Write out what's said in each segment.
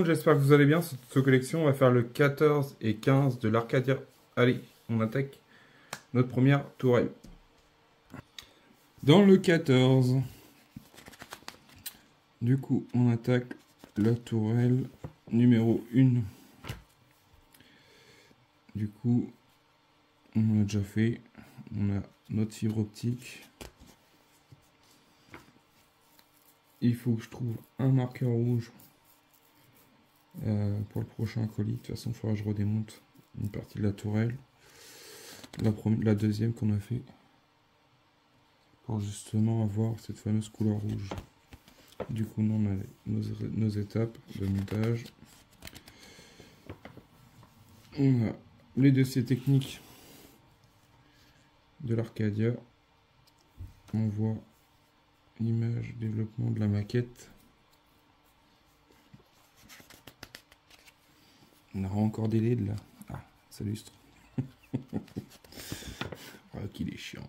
j'espère que vous allez bien. Cette collection, on va faire le 14 et 15 de l'Arcadia. Allez, on attaque notre première tourelle. Dans le 14, du coup, on attaque la tourelle numéro 1. Du coup, on l'a déjà fait. On a notre fibre optique. Il faut que je trouve un marqueur rouge pour le prochain colis. De toute façon, il faudra que je redémonte une partie de la tourelle. La deuxième qu'on a fait. Pour justement avoir cette fameuse couleur rouge. Du coup, on a nos étapes de montage. On a les dossiers techniques de l'Arcadia. On voit l'image développement de la maquette. On aura encore des LED là. Ah, ça lustre. Ah, qu'il est chiant.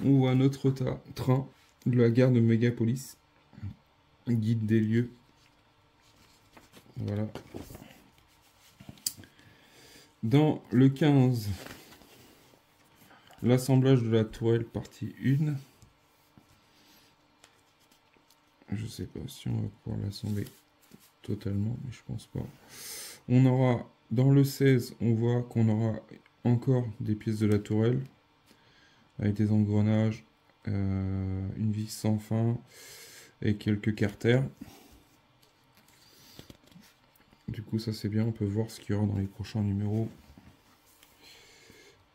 On voit notre train de la gare de Mégapolis. Guide des lieux. Voilà. Dans le 15, l'assemblage de la tourelle partie 1. Je sais pas si on va pouvoir l'assembler totalement, mais je pense pas. On aura, dans le 16, on voit qu'on aura encore des pièces de la tourelle, avec des engrenages, une vis sans fin, et quelques carters. Du coup, ça c'est bien, on peut voir ce qu'il y aura dans les prochains numéros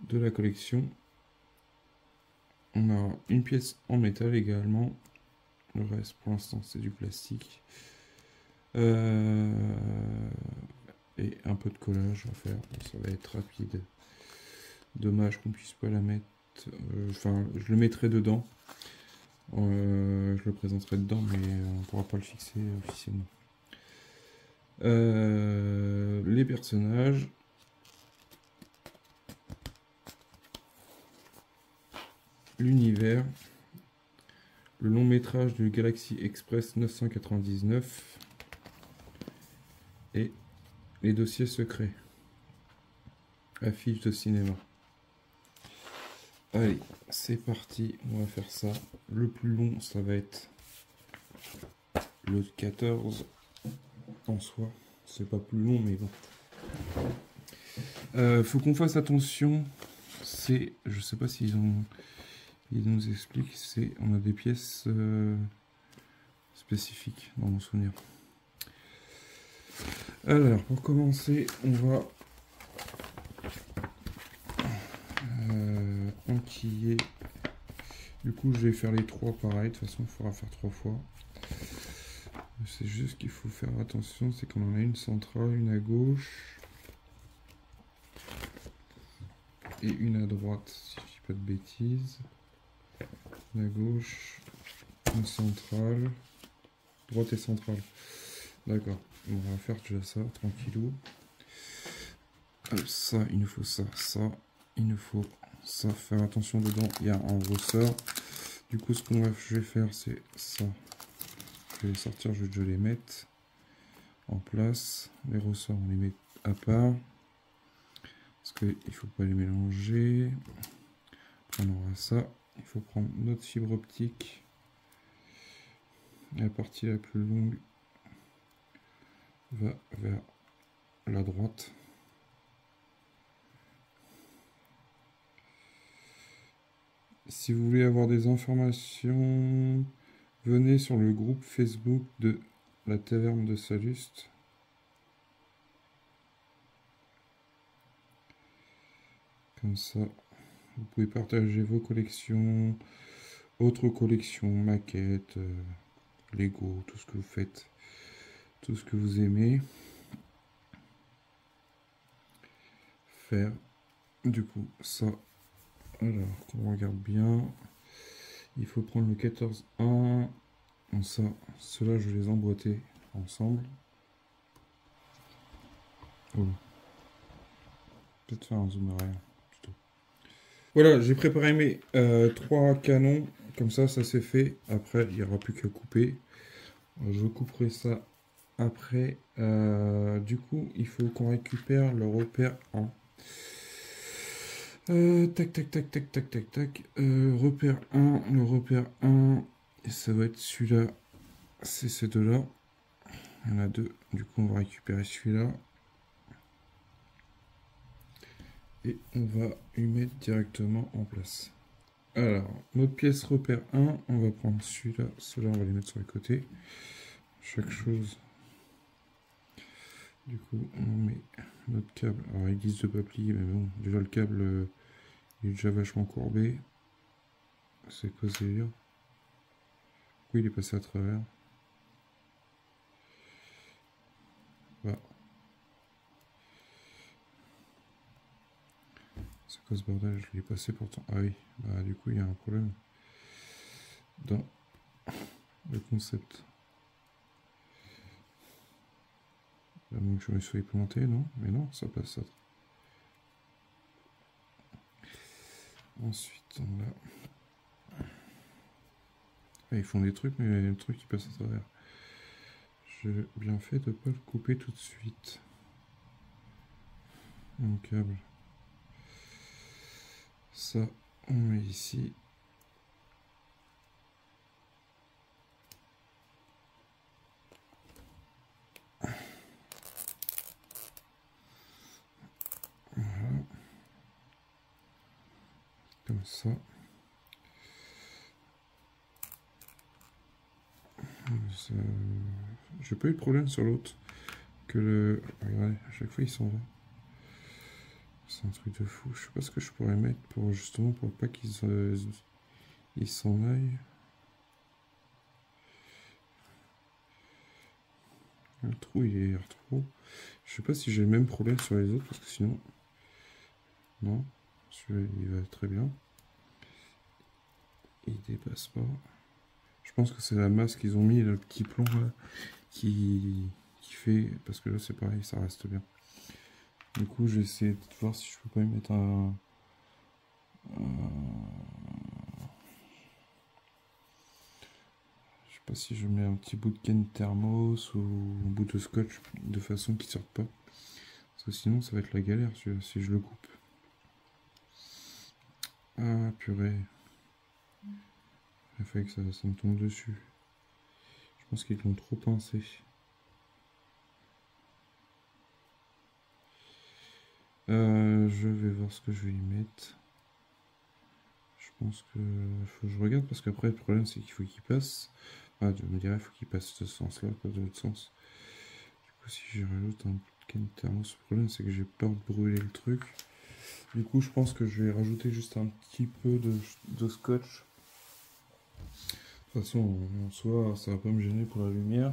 de la collection. On a une pièce en métal également. Le reste, pour l'instant, c'est du plastique. Et un peu de collage à faire. Ça va être rapide. Dommage qu'on puisse pas la mettre. Enfin, je le mettrai dedans. Je le présenterai dedans, mais on pourra pas le fixer officiellement. Les personnages. L'univers. Le long métrage du Galaxy Express 999 et les dossiers secrets. Affiches de cinéma. Allez, c'est parti, on va faire ça. Le plus long, ça va être le 14 en soi. C'est pas plus long, mais bon. Faut qu'on fasse attention. C'est, je sais pas s'ils ont... Il nous explique, on a des pièces spécifiques dans mon souvenir. Alors, pour commencer, on va enquiller. Du coup, je vais faire les trois pareil. De toute façon, il faudra faire 3 fois. C'est juste qu'il faut faire attention, c'est qu'on en a une centrale, une à gauche et une à droite, si je dis pas de bêtises. À gauche, une centrale, droite et centrale. D'accord, on va faire déjà ça, tranquillou. Ça, il nous faut ça, ça, il nous faut ça. Faire attention dedans, il y a un ressort. Du coup, ce que je vais faire, c'est ça. Je vais les sortir, je vais déjà les mettre en place. Les ressorts, on les met à part. Parce qu'il ne faut pas les mélanger. Après, on aura ça. Il faut prendre notre fibre optique. La partie la plus longue va vers la droite. Si vous voulez avoir des informations, venez sur le groupe Facebook de la Taverne de Saluste. Comme ça, vous pouvez partager vos collections, autres collections, maquettes, Lego, tout ce que vous faites, tout ce que vous aimez faire. Du coup, ça, alors qu'on regarde bien, il faut prendre le 14-1. Ça, ceux-là, je vais les emboîter ensemble. Oh. Peut-être faire un zoom arrière. Voilà, j'ai préparé mes 3 canons, comme ça c'est fait. Après, il n'y aura plus qu'à couper. Je couperai ça Après, du coup, il faut qu'on récupère le repère 1. Tac, tac, tac, tac, tac, tac, tac. Repère 1, le repère 1, et ça va être celui-là. C'est ces deux-là. Il y en a deux. Du coup, on va récupérer celui-là. Et on va y mettre directement en place. Alors, notre pièce repère 1, on va prendre celui-là. Ceux-là, on va les mettre sur les côtés. Chaque chose. Du coup, on met notre câble. Alors, ils disent de pas plier, mais bon, déjà le câble, il est déjà vachement courbé. C'est quoi ce délire? Oui, il est passé à travers. Voilà. C'est quoi ce bordel? Je l'ai passé pourtant. Ah oui, bah du coup, il y a un problème dans le concept. Donc je me suis planté, non? Mais non, ça passe ça. Ensuite, on a... Ah, ils font des trucs, mais le truc qui passe à travers. J'ai bien fait de ne pas le couper tout de suite. Mon câble. Ça, on met ici. Voilà. Comme ça. J'ai pas eu de problème sur l'autre. Que le... Regardez, à chaque fois il s'en va. C'est un truc de fou. Je sais pas ce que je pourrais mettre pour justement pour pas qu'ils s'en aillent. Le trou il est trop. Je sais pas si j'ai le même problème sur les autres parce que sinon. Non. Celui-là il va très bien. Il dépasse pas. Je pense que c'est la masse qu'ils ont mis, le petit plomb là, qui fait. Parce que là c'est pareil, ça reste bien. Du coup, j'ai essayé de voir si je peux pas y mettre je sais pas si je mets un petit bout de canne thermos ou un bout de scotch de façon qu'il sorte pas. Parce que sinon, ça va être la galère si je le coupe. Ah, purée. Il fallait que ça me tombe dessus. Je pense qu'ils l'ont trop pincé. Je vais voir ce que je vais y mettre. Je pense que faut que je regarde parce qu'après le problème c'est qu'il faut qu'il passe. Ah, je me dirais il faut qu'il passe ce sens-là, pas de l'autre sens. Du coup, si je rajoute un peu de canne thermos, le problème c'est que j'ai peur de brûler le truc. Du coup, je pense que je vais rajouter juste un petit peu de scotch. De toute façon, en soi, ça va pas me gêner pour la lumière.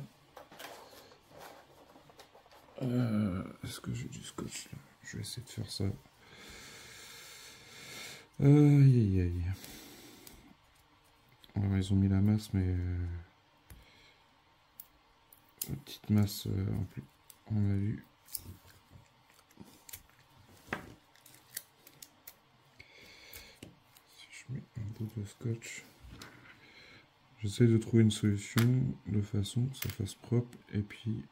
Est-ce que j'ai du scotch là? Je vais essayer de faire ça. Aïe aïe aïe. Alors, ils ont mis la masse, mais la petite masse en alu. Si je mets un bout de scotch, j'essaie de trouver une solution de façon que ça fasse propre et puis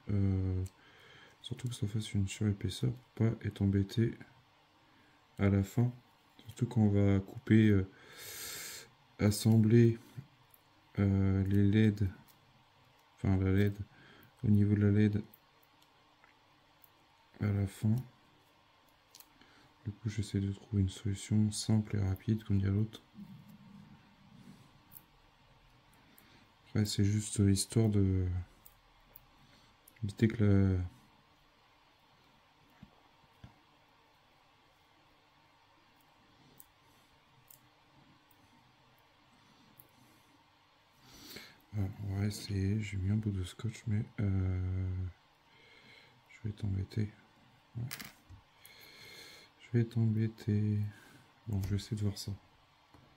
surtout que ça fasse une surépaisseur pour pas être embêté à la fin. Surtout quand on va couper, assembler les LED, enfin la LED, au niveau de la LED à la fin. Du coup, j'essaie de trouver une solution simple et rapide, comme dit l'autre. Après, c'est juste histoire de éviter que la... Voilà, on va essayer. J'ai mis un bout de scotch, mais je vais t'embêter. Ouais. Je vais t'embêter. Bon, je vais essayer de voir ça.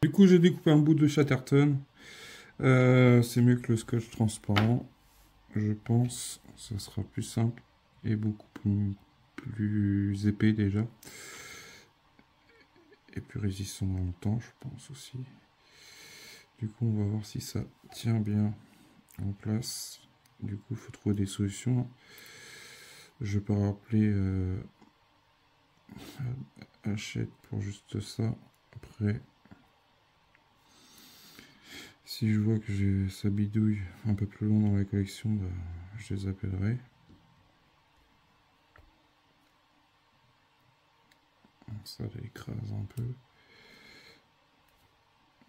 Du coup, j'ai découpé un bout de Chatterton. C'est mieux que le scotch transparent. Je pense que ça sera plus simple et beaucoup plus épais déjà. Et plus résistant dans le temps, je pense aussi. Du coup, on va voir si ça tient bien en place. Du coup, il faut trouver des solutions. Je peux rappeler Hachette pour juste ça. Après, si je vois que ça bidouille un peu plus loin dans la collection, bah, je les appellerai. Ça l'écrase un peu.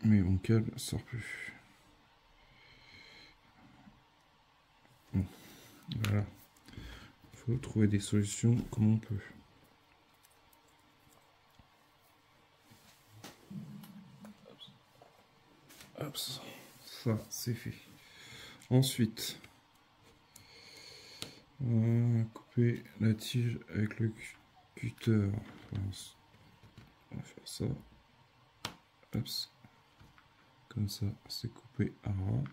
Mais mon câble sort plus. Bon, voilà. Il faut trouver des solutions comme on peut. Hop, ça c'est fait. Ensuite, on va couper la tige avec le cutter. On va faire ça. Hop, comme ça, c'est coupé à ras.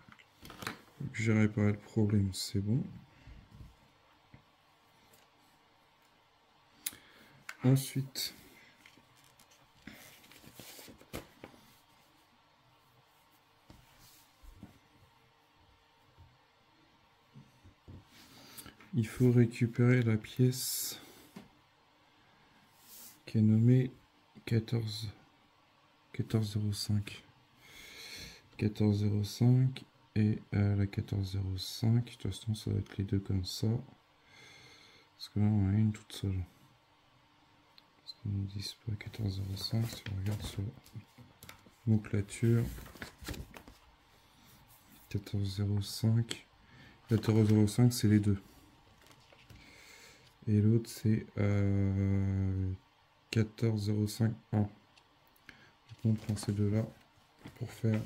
J'ai réparé le problème, c'est bon. Ensuite, il faut récupérer la pièce qui est nommée 1405. 1405 et la 1405. De toute façon, ça va être les deux comme ça. Parce que là, on a une toute seule. Parce qu'ils ne disent pas 1405. Si on regarde sur nomenclature, 1405. 1405, c'est les deux. Et l'autre, c'est 1405 1. On prend ces deux-là pour faire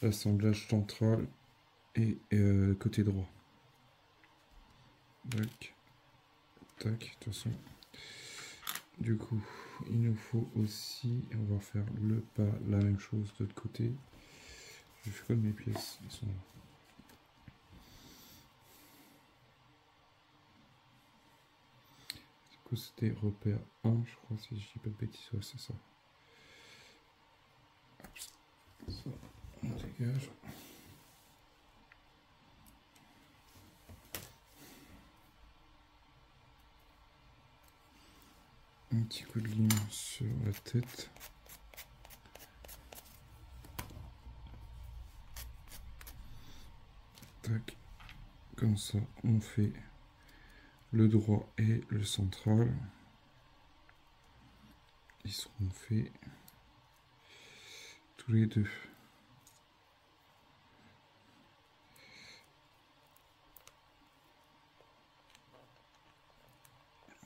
l'assemblage central et côté droit. Tac, tac, de toute façon. Du coup, il nous faut aussi, on va faire le pas, la même chose de l'autre côté. Je fais comme mes pièces, ils sont là. Du coup, c'était repère 1, je crois, si je dis pas de bêtises, ouais, c'est ça. Hop, ça, on dégage. Un petit coup de lime sur la tête. Tac. Comme ça, on fait le droit et le central. Ils seront faits tous les deux.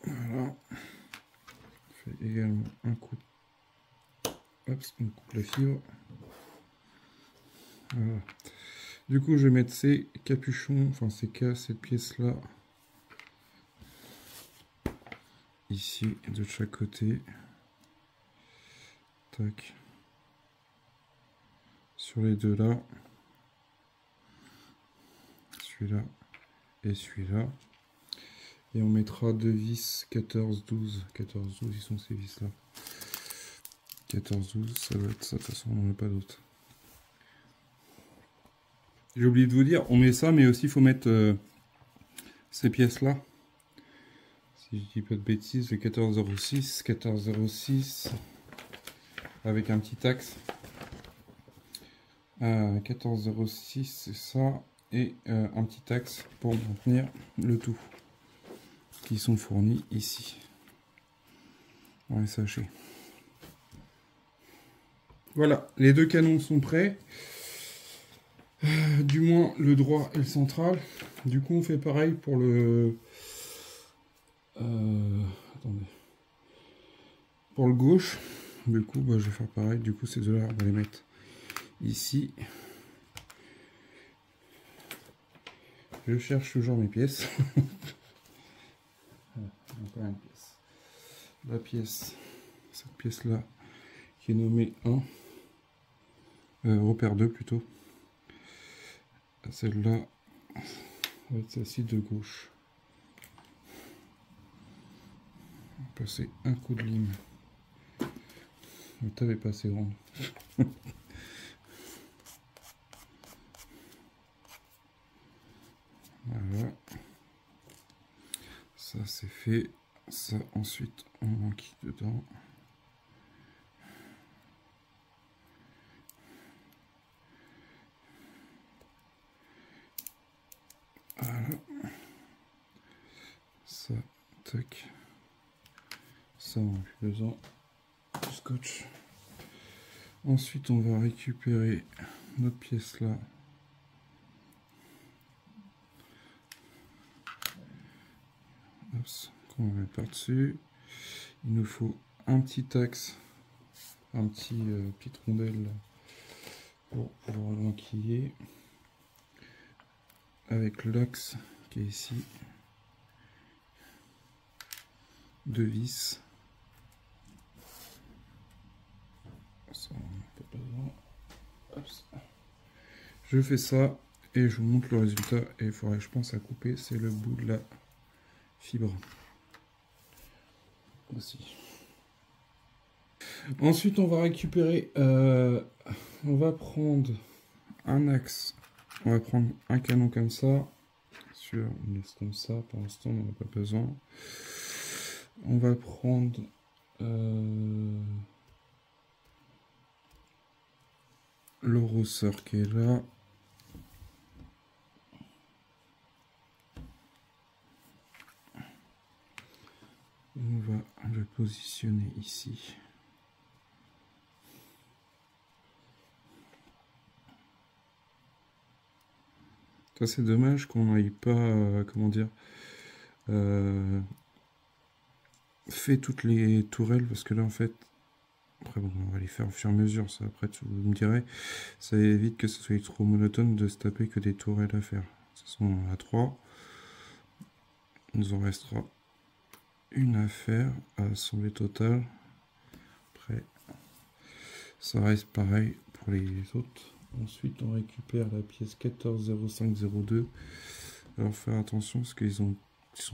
Voilà. On fait également un coup. Hop, on coupe la fibre. Voilà. Du coup, je vais mettre ces capuchons, enfin cette pièce-là, ici, de chaque côté. Tac. Sur les deux là. Celui-là et celui-là. Et on mettra deux vis 14-12. 14-12, ils sont ces vis-là. 14-12, ça va être ça, de toute façon, on n'en a pas d'autre. J'ai oublié de vous dire, on met ça, mais aussi il faut mettre ces pièces-là. Si je dis pas de bêtises, le 14,06, 14,06 avec un petit axe. 14,06, c'est ça, et un petit axe pour maintenir le tout, qui sont fournis ici dans les sachets. Voilà, les deux canons sont prêts. Du moins le droit et le central. Du coup on fait pareil pour le attendez, pour le gauche. Du coup bah, je vais faire pareil. Du coup ces deux là on va les mettre ici. Je cherche toujours mes pièces. Encore une pièce. La pièce, cette pièce là qui est nommée 1, repère 2 plutôt. Celle-là va être celle-ci de gauche. On va passer un coup de lime. Le table est pas assez grande. Voilà. Ça c'est fait. Ça ensuite on enquille dedans. Voilà. Ça, tac. Ça on a plus besoin du scotch. Ensuite on va récupérer notre pièce là. Qu'on met par dessus. Il nous faut un petit axe, un petit petite rondelle pour pouvoir l'enquiller avec l'axe qui est ici, deux vis. Ça, on n'a pas besoin. Hop. Je fais ça et je vous montre le résultat. Et il faudrait, je pense, à couper, c'est le bout de la fibre aussi. Ensuite on va récupérer, on va prendre un axe, on va prendre un canon comme ça, sur on laisse comme ça, pour l'instant on n'en a pas besoin. On va prendre le ressort qui est là. On va le positionner ici. Ça c'est dommage qu'on n'aille pas, comment dire, fait toutes les tourelles, parce que là en fait, après bon, on va les faire au fur et à mesure, ça après tu me dirais, ça évite que ce soit trop monotone de se taper que des tourelles à faire. De toute façon on en a 3, il nous en restera une à faire, à assembler total. Après, ça reste pareil pour les autres. Ensuite on récupère la pièce 140502. Alors faire attention parce qu'ils sont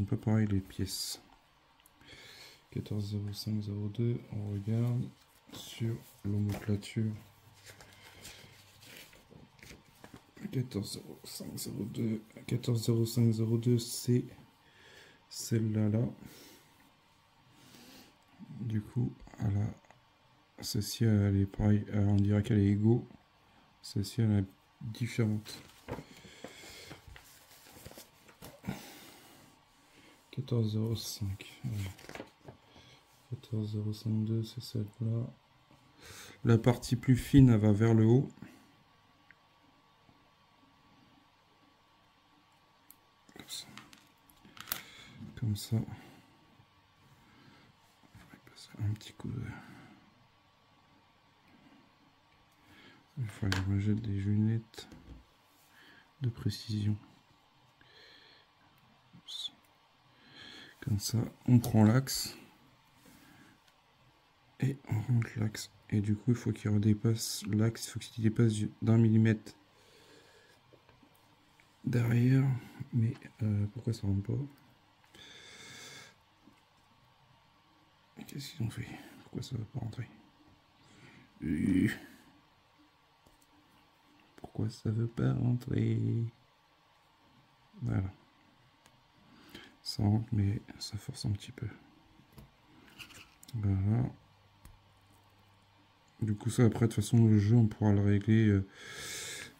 pas pareils les pièces. 140502, on regarde sur l'omoplature. 140502, 140502 c'est celle-là là. Du coup, celle-ci elle est pareille, on dirait qu'elle est égaux. Celle-ci elle est différente. 1405. 14052 c'est celle-là. La partie plus fine elle va vers le haut. Comme ça. Un petit coup de... Il faut que je me jette des lunettes de précision. Comme ça, on prend l'axe et on remonte l'axe. Et du coup, il faut qu'il redépasse l'axe, il faut qu'il dépasse d'1 millimètre derrière. Mais pourquoi ça rentre pas? Qu'est-ce qu'ils ont fait? Pourquoi ça va pas rentrer? Pourquoi ça veut pas rentrer? Voilà. Ça rentre, mais ça force un petit peu. Voilà. Du coup, ça, après, de toute façon, le jeu, on pourra le régler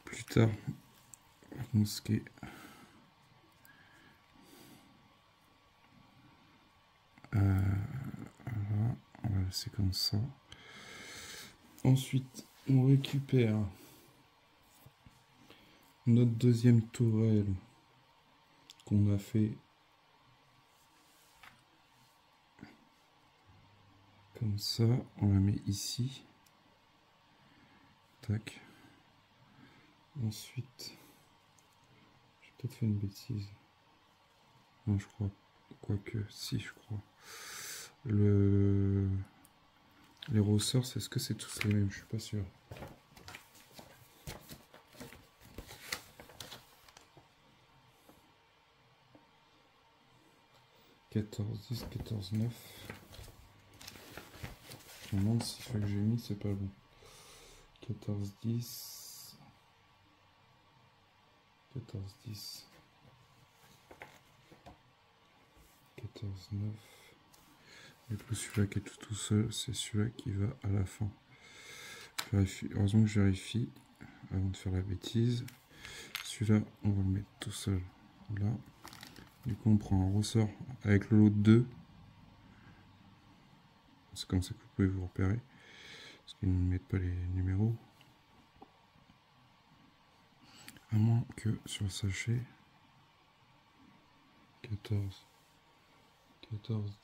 plus tard. Donc, ce qui est... voilà, on va laisser comme ça. Ensuite, on récupère notre deuxième tourelle qu'on a fait comme ça. On la met ici. Tac. Ensuite, j'ai peut-être fait une bêtise. Non, je crois. Quoique, si, je crois. Les ressorts, est-ce que c'est tous les mêmes? Je suis pas sûr. « 14-10, 14-9. » Je me demande si ce que j'ai mis, c'est pas bon. 14-10. 14-10. 14, 9. Du coup, celui-là qui est tout seul, c'est celui-là qui va à la fin. Heureusement que je vérifie avant de faire la bêtise. Celui-là, on va le mettre tout seul là. Du coup, on prend un ressort avec le lot de 2. C'est comme ça que vous pouvez vous repérer. Parce qu'ils ne mettent pas les numéros. À moins que sur le sachet, 14,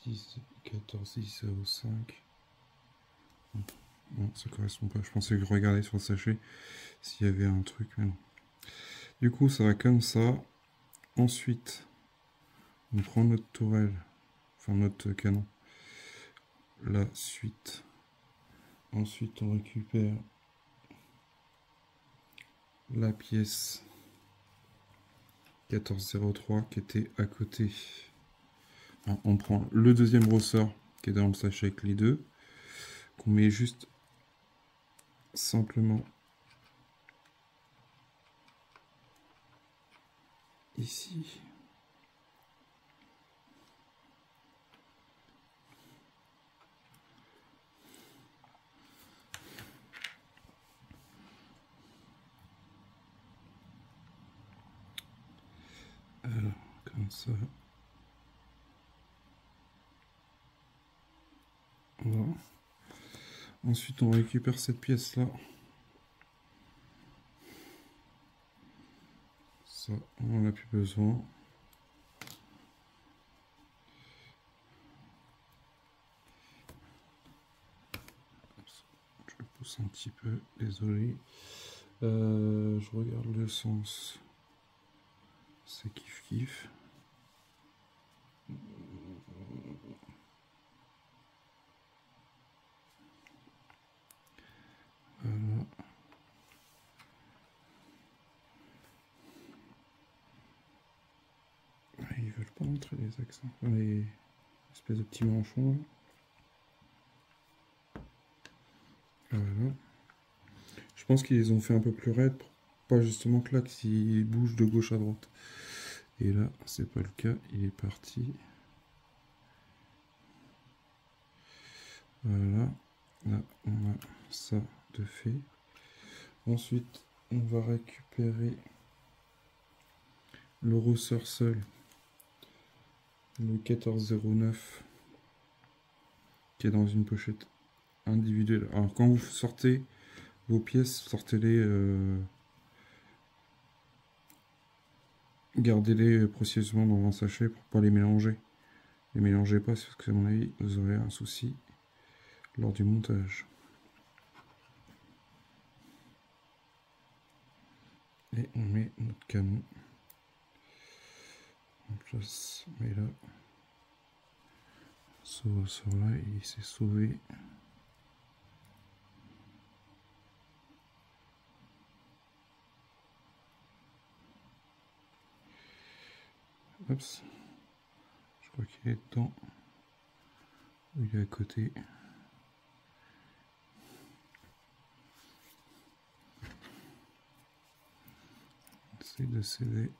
10, 05. Non, ça correspond pas. Je pensais que je regardais sur le sachet s'il y avait un truc, mais non. Du coup, ça va comme ça. Ensuite, on prend notre tourelle, enfin notre canon. La suite. Ensuite, on récupère la pièce 1403 qui était à côté. Alors, on prend le deuxième ressort qui est dans le sachet avec les deux, qu'on met juste simplement ici. Alors, comme ça. Voilà. Ensuite, on récupère cette pièce-là. Ça, on n'en a plus besoin. Je pousse un petit peu, désolé. Je regarde le sens. C'est kiff. Voilà. Ils veulent pas montrer les accents, enfin, les espèces de petits manchons. Voilà. Je pense qu'ils les ont fait un peu plus raides pour pas justement que l'axe il bouge de gauche à droite. Et là, c'est pas le cas, il est parti. Voilà. Là, on a ça de fait. Ensuite, on va récupérer le ressort seul, le 1409, qui est dans une pochette individuelle. Alors, quand vous sortez vos pièces, sortez-les, gardez-les précieusement dans un sachet pour pas les mélanger. Les mélangez pas, parce que à mon avis, vous aurez un souci lors du montage. Et on met notre canon en place. Mais là, ce ressort-là, il s'est sauvé. Oups. Je crois qu'il est dedans. Il est à côté. Essaye de céder.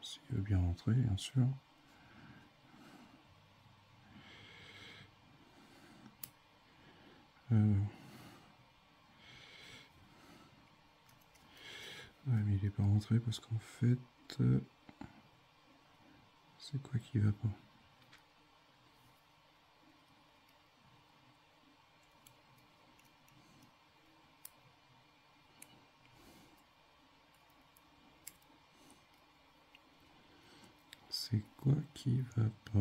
S'il veut bien rentrer, bien sûr. Ouais, mais il n'est pas rentré parce qu'en fait, c'est quoi qui va pas? C'est quoi qui va pas?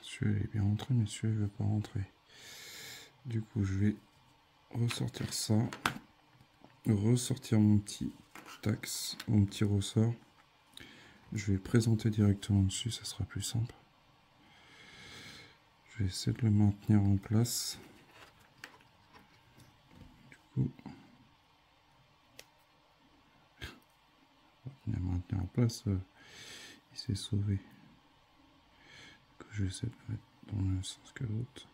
Celui-là est bien rentré, mais celui-là ne veut pas rentrer. Du coup, je vais ressortir ça, ressortir mon petit taxe, mon petit ressort. Je vais présenter directement dessus, ça sera plus simple. Je vais essayer de le maintenir en place. Du coup, à maintenir en place, il s'est sauvé. Que j'essaie de le mettre dans le même sens que l'autre.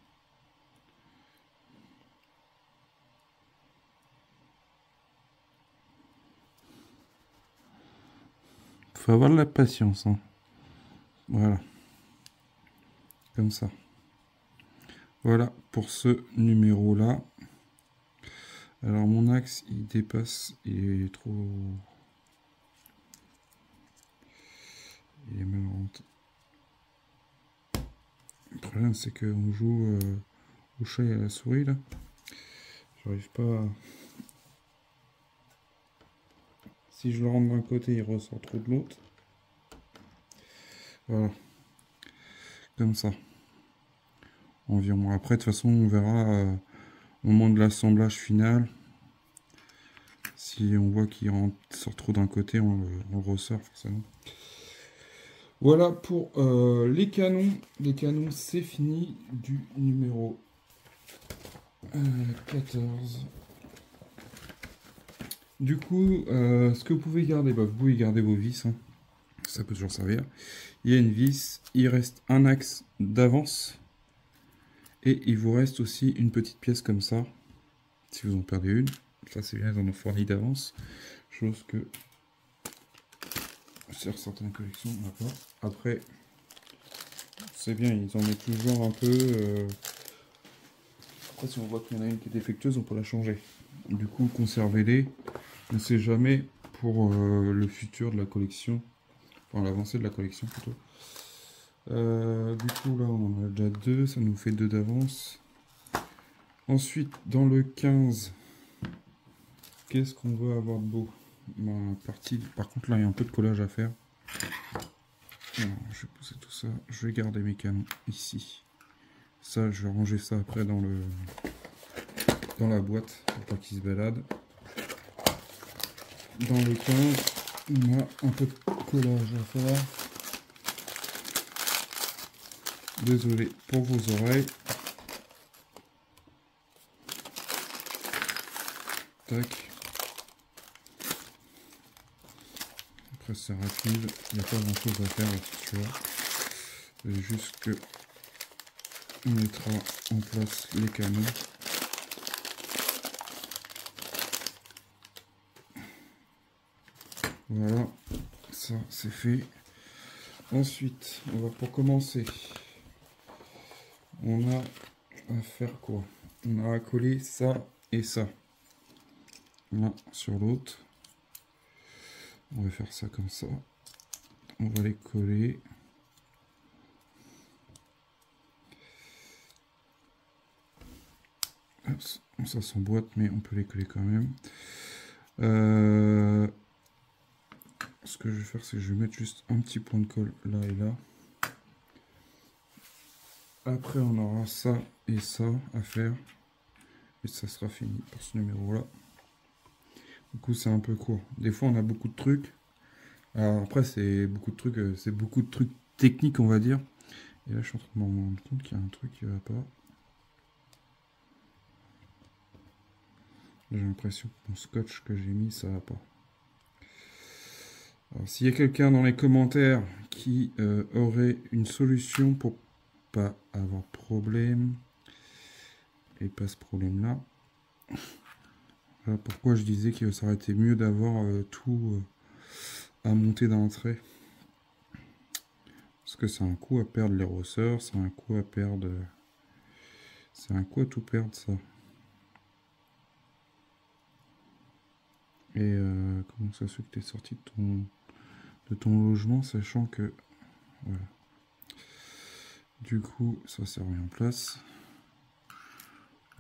Faut avoir de la patience, hein. Voilà. Comme ça. Voilà pour ce numéro là. Alors mon axe il dépasse, il est trop... Il est mal rentré. Le problème c'est qu'on joue au chat et à la souris là. J'arrive pas à... Si je le rentre d'un côté il ressort trop de l'autre. Voilà. Comme ça. Environ. Après de toute façon on verra au moment de l'assemblage final. Si on voit qu'il sort trop d'un côté, on le ressort forcément. Voilà pour les canons. Les canons, c'est fini du numéro 14. Du coup, ce que vous pouvez garder, bah, vous pouvez garder vos vis. Hein. Ça peut toujours servir. Il y a une vis, il reste un axe d'avance. Et il vous reste aussi une petite pièce comme ça. Si vous en perdez une. Ça c'est bien, ils en ont fourni d'avance. Chose que sur certaines collections on n'a pas. Après, c'est bien, ils en mettent toujours un peu. Après, si on voit qu'il y en a une qui est défectueuse, on peut la changer. Du coup, conservez-les. On ne sait jamais pour le futur de la collection. Enfin, l'avancée de la collection plutôt. Du coup, là, on en a déjà 2. Ça nous fait 2 d'avance. Ensuite, dans le 15, qu'est-ce qu'on veut avoir de beau? Par contre, là, il y a un peu de collage à faire. Alors, je vais pousser tout ça. Je vais garder mes canons ici. Ça, je vais ranger ça après dans la boîte pour pas qu'ils se baladent. Dans le 15, on a un peu de collage à faire. Désolé pour vos oreilles. Tac. Après c'est rapide, il n'y a pas grand chose à faire là-dessus. C'est juste que on mettra en place les canons. Voilà, ça c'est fait. Ensuite, on va pour commencer. On a à faire quoi? On a à coller ça et ça. L'un sur l'autre. On va faire ça comme ça. On va les coller. Ça s'emboîte, mais on peut les coller quand même. Ce que je vais faire, c'est que je vais mettre juste un petit point de colle là et là. Après, on aura ça et ça à faire. Et ça sera fini pour ce numéro-là. Du coup, c'est un peu court. Des fois, on a beaucoup de trucs. Alors après, c'est beaucoup de trucs techniques, on va dire. Et là, je suis en train de me rendre compte qu'il y a un truc qui va pas. J'ai l'impression que mon scotch que j'ai mis, ça va pas. Alors, s'il y a quelqu'un dans les commentaires qui aurait une solution pour pas avoir problème, et pas ce problème-là. Voilà pourquoi je disais que ça aurait été mieux d'avoir tout à monter d'un trait. Parce que c'est un coup à perdre les rosseurs, c'est un coup à perdre... C'est un coup à tout perdre, ça. Et comment ça se fait que tu es sorti de ton logement, sachant que... Voilà. Du coup, ça s'est remis en place.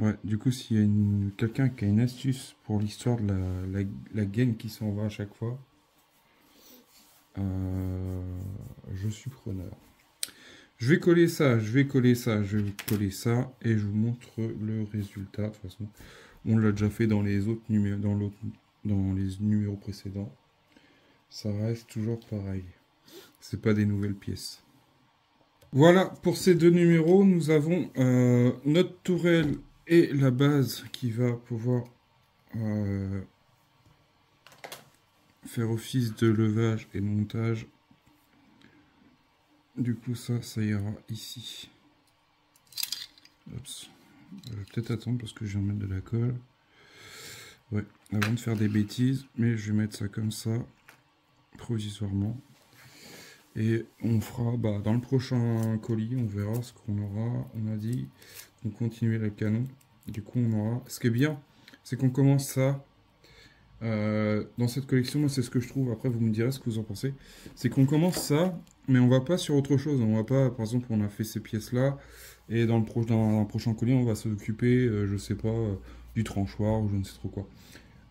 Ouais, du coup, s'il y a quelqu'un qui a une astuce pour l'histoire de la gaine qui s'en va à chaque fois, je suis preneur. Je vais coller ça, je vais coller ça, je vais coller ça, et je vous montre le résultat. De toute façon, on l'a déjà fait dans les autres numéros, dans les numéros précédents. Ça reste toujours pareil. C'est pas des nouvelles pièces. Voilà, pour ces deux numéros, nous avons notre tourelle et la base qui va pouvoir faire office de levage et montage. Du coup, ça ira ici. Oups. Je vais peut-être attendre parce que je viens de mettre de la colle. Ouais, avant de faire des bêtises, mais je vais mettre ça comme ça, provisoirement. Et on fera, dans le prochain colis, on verra ce qu'on aura. On a dit qu'on continuait le canon. Du coup, on aura. Ce qui est bien, c'est qu'on commence ça. Dans cette collection, moi, c'est ce que je trouve. Après, vous me direz ce que vous en pensez. C'est qu'on commence ça, mais on va pas sur autre chose. On va pas, par exemple, on a fait ces pièces-là. Et dans un prochain colis, on va s'occuper, je sais pas, du tranchoir ou je ne sais trop quoi.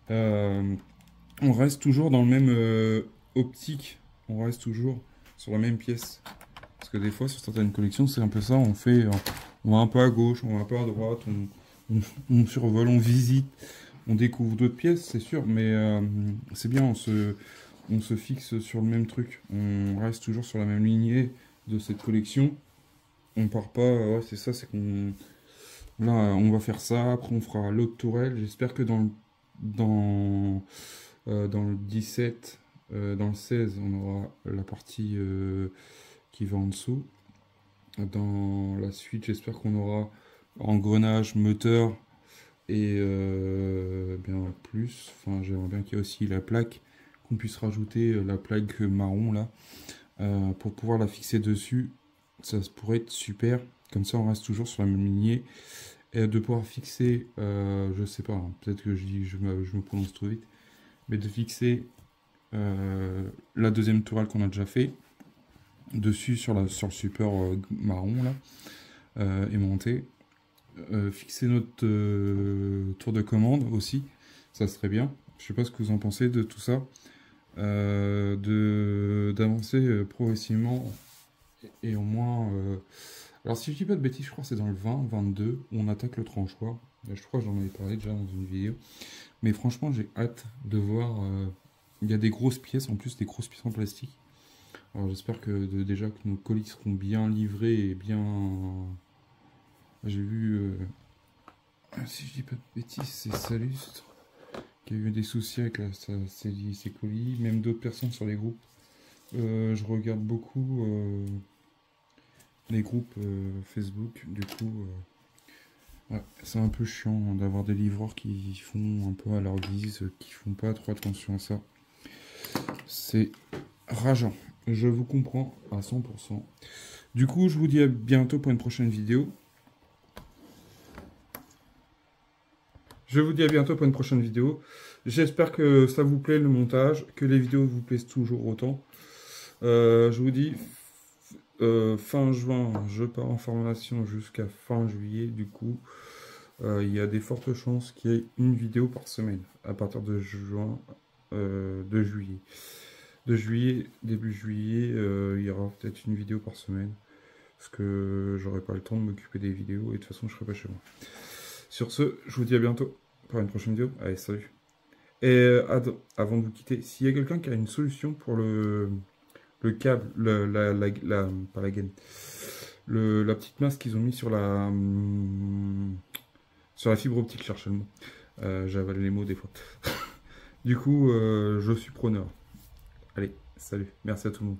On reste toujours dans le même optique. On reste toujours sur la même pièce. Parce que des fois, sur certaines collections, c'est un peu ça. On va un peu à gauche, on va un peu à droite, on survole, on visite, on découvre d'autres pièces, c'est sûr. Mais c'est bien, on se fixe sur le même truc. On reste toujours sur la même lignée de cette collection. On part pas, ouais, c'est ça, c'est qu'on... Là, on va faire ça, après on fera l'autre tourelle. J'espère que dans le 17, dans le 16, on aura la partie qui va en dessous. Dans la suite, j'espère qu'on aura engrenage, moteur et bien plus. Enfin, j'aimerais bien qu'il y ait aussi la plaque, qu'on puisse rajouter la plaque marron là, pour pouvoir la fixer dessus. Ça pourrait être super. Comme ça, on reste toujours sur la même lignée. Et de pouvoir fixer, je sais pas, hein, peut-être que je me prononce trop vite, mais de fixer la deuxième tourelle qu'on a déjà fait dessus sur le support marron là, aimanté. Fixer notre tour de commande aussi, ça serait bien. Je sais pas ce que vous en pensez de tout ça. D'avancer progressivement et au moins alors si je dis pas de bêtises, je crois que c'est dans le 20-22 où on attaque le tranchoir. Je crois que j'en avais parlé déjà dans une vidéo, mais franchement j'ai hâte de voir. Il y a des grosses pièces, en plus des grosses pièces en plastique. Alors j'espère que déjà que nos colis seront bien livrés et bien... J'ai vu, si je dis pas de bêtises, c'est Salustre qui a eu des soucis avec ses colis, même d'autres personnes sur les groupes. Je regarde beaucoup les groupes Facebook, du coup, ouais, c'est un peu chiant d'avoir des livreurs qui font un peu à leur guise, qui font pas trop attention à ça. C'est rageant, je vous comprends à 100%. Du coup, je vous dis à bientôt pour une prochaine vidéo. J'espère que ça vous plaît le montage, que les vidéos vous plaisent toujours autant. Je vous dis, fin juin, je pars en formation jusqu'à fin juillet. Du coup, il y a des fortes chances qu'il y ait une vidéo par semaine à partir de juin, de juillet. Début juillet, il y aura peut-être une vidéo par semaine. Parce que j'aurai pas le temps de m'occuper des vidéos et de toute façon, je serai pas chez moi. Sur ce, je vous dis à bientôt pour une prochaine vidéo. Allez, salut. Et avant de vous quitter, s'il y a quelqu'un qui a une solution pour le câble, pas la gaine, la petite masse qu'ils ont mis sur la fibre optique, je cherche le mot. J'avale les mots des fois. Du coup, je suis preneur. Allez, salut. Merci à tout le monde.